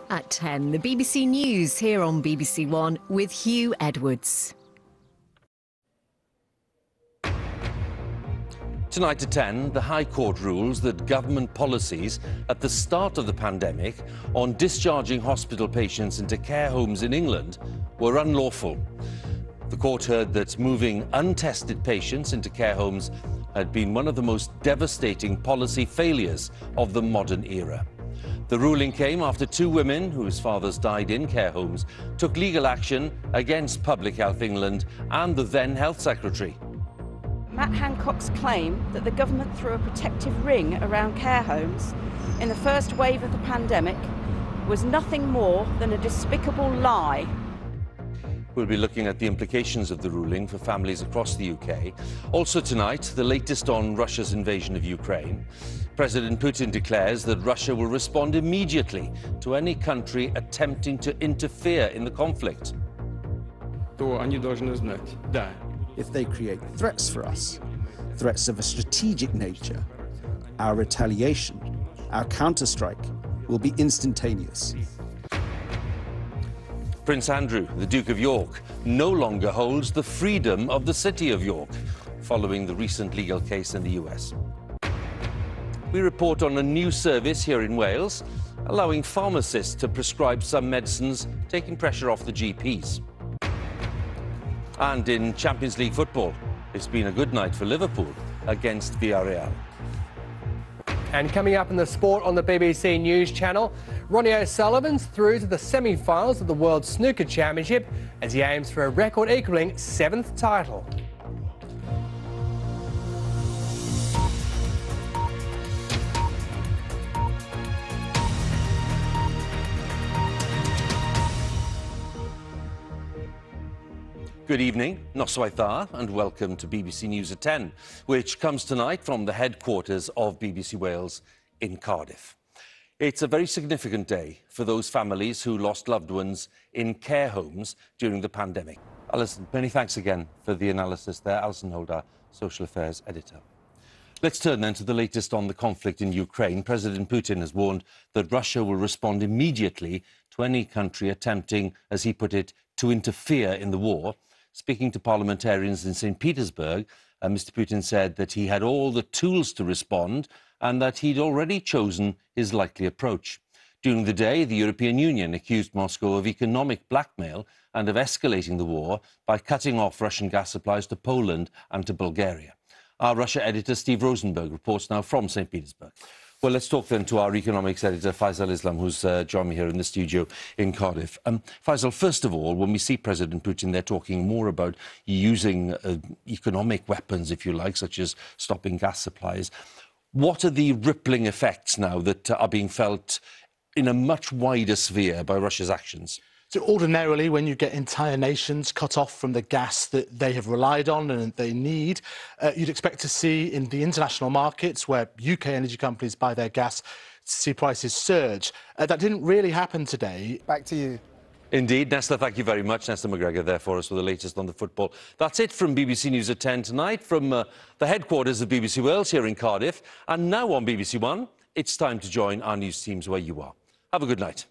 At 10, the BBC News here on BBC One with Hugh Edwards. Tonight at 10, the High Court rules that government policies at the start of the pandemic on discharging hospital patients into care homes in England were unlawful. The court heard that moving untested patients into care homes had been one of the most devastating policy failures of the modern era. The ruling came after two women whose fathers died in care homes took legal action against Public Health England and the then Health Secretary. Matt Hancock's claim that the government threw a protective ring around care homes in the first wave of the pandemic was nothing more than a despicable lie. We'll be looking at the implications of the ruling for families across the UK. Also tonight, the latest on Russia's invasion of Ukraine. President Putin declares that Russia will respond immediately to any country attempting to interfere in the conflict. If they create threats for us, threats of a strategic nature, our retaliation, our counterstrike will be instantaneous. Prince Andrew, the Duke of York, no longer holds the freedom of the City of York, following the recent legal case in the US. We report on a new service here in Wales, allowing pharmacists to prescribe some medicines, taking pressure off the GPs. And in Champions League football, it's been a good night for Liverpool against Villarreal. And coming up in the sport on the BBC News Channel, Ronnie O'Sullivan's through to the semi-finals of the World Snooker Championship as he aims for a record-equalling 7th title. Good evening, Noswaith Dda, and welcome to BBC News at 10, which comes tonight from the headquarters of BBC Wales in Cardiff. It's a very significant day for those families who lost loved ones in care homes during the pandemic. Alison, many thanks again for the analysis there. Alison Holder, Social Affairs Editor. Let's turn then to the latest on the conflict in Ukraine. President Putin has warned that Russia will respond immediately to any country attempting, as he put it, to interfere in the war. Speaking to parliamentarians in St. Petersburg, Mr. Putin said that he had all the tools to respond and that he'd already chosen his likely approach. During the day, the European Union accused Moscow of economic blackmail and of escalating the war by cutting off Russian gas supplies to Poland and to Bulgaria. Our Russia editor, Steve Rosenberg, reports now from St. Petersburg. Well, let's talk then to our economics editor, Faisal Islam, who's joined me here in the studio in Cardiff. Faisal, first of all, when we see President Putin, they're talking more about using economic weapons, if you like, such as stopping gas supplies. What are the rippling effects now that are being felt in a much wider sphere by Russia's actions? So ordinarily, when you get entire nations cut off from the gas that they have relied on and they need, you'd expect to see in the international markets where UK energy companies buy their gas, see prices surge. That didn't really happen today. Back to you. Indeed. Nesta, thank you very much. Nesta McGregor there for us with the latest on the football. That's it from BBC News at 10 tonight, from the headquarters of BBC Wales here in Cardiff. And now on BBC One, it's time to join our news teams where you are. Have a good night.